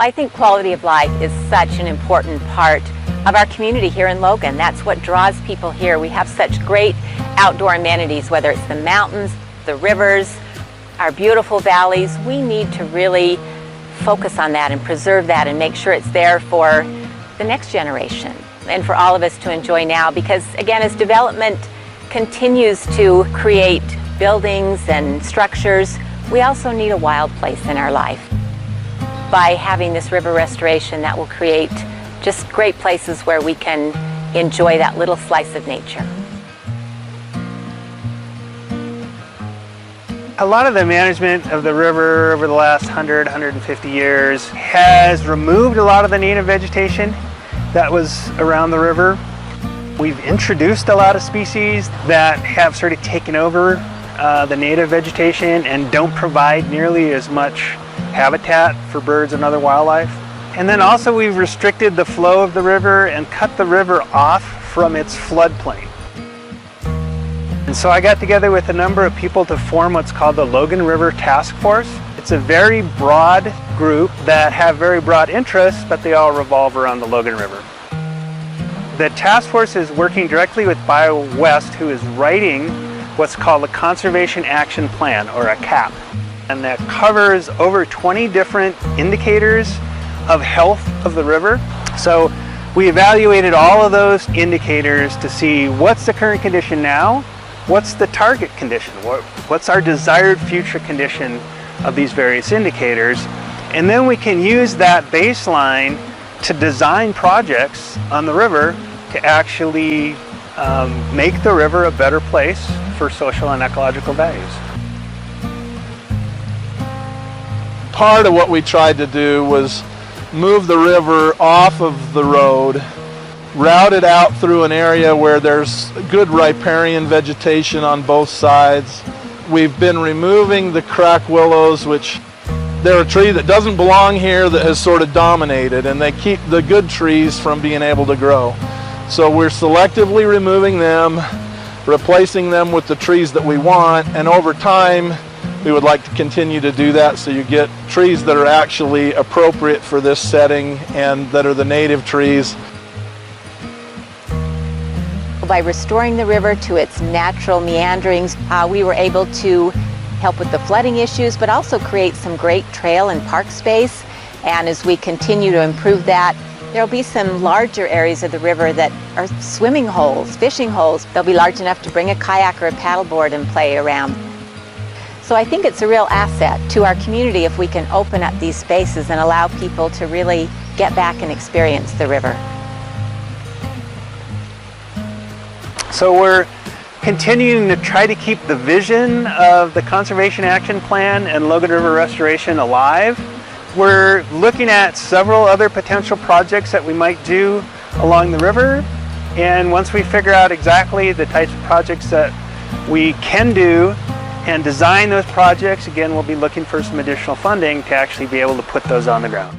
I think quality of life is such an important part of our community here in Logan. That's what draws people here. We have such great outdoor amenities, whether it's the mountains, the rivers, our beautiful valleys. We need to really focus on that and preserve that and make sure it's there for the next generation and for all of us to enjoy now, because again, as development continues to create buildings and structures, we also need a wild place in our life. By having this river restoration, that will create just great places where we can enjoy that little slice of nature. A lot of the management of the river over the last 100, 150 years has removed a lot of the native vegetation that was around the river. We've introduced a lot of species that have sort of taken over the native vegetation and don't provide nearly as much habitat for birds and other wildlife. And then also we've restricted the flow of the river and cut the river off from its floodplain. And so I got together with a number of people to form what's called the Logan River Task Force. It's a very broad group that have very broad interests, but they all revolve around the Logan River. The task force is working directly with BioWest, who is writing what's called a Conservation Action Plan, or a CAP. And that covers over 20 different indicators of health of the river. So we evaluated all of those indicators to see what's the current condition now, what's the target condition, what's our desired future condition of these various indicators, and then we can use that baseline to design projects on the river to actually make the river a better place for social and ecological values. Part of what we tried to do was move the river off of the road, route it out through an area where there's good riparian vegetation on both sides. We've been removing the crack willows, which they're a tree that doesn't belong here, that has sort of dominated, and they keep the good trees from being able to grow. So we're selectively removing them, replacing them with the trees that we want, and over time we would like to continue to do that so you get trees that are actually appropriate for this setting and that are the native trees. By restoring the river to its natural meanderings, we were able to help with the flooding issues, but also create some great trail and park space. And as we continue to improve that, there'll be some larger areas of the river that are swimming holes, fishing holes. They'll be large enough to bring a kayak or a paddleboard and play around. So I think it's a real asset to our community if we can open up these spaces and allow people to really get back and experience the river. So we're continuing to try to keep the vision of the Conservation Action Plan and Logan River Restoration alive. We're looking at several other potential projects that we might do along the river. And once we figure out exactly the types of projects that we can do and design those projects, again, we'll be looking for some additional funding to actually be able to put those on the ground.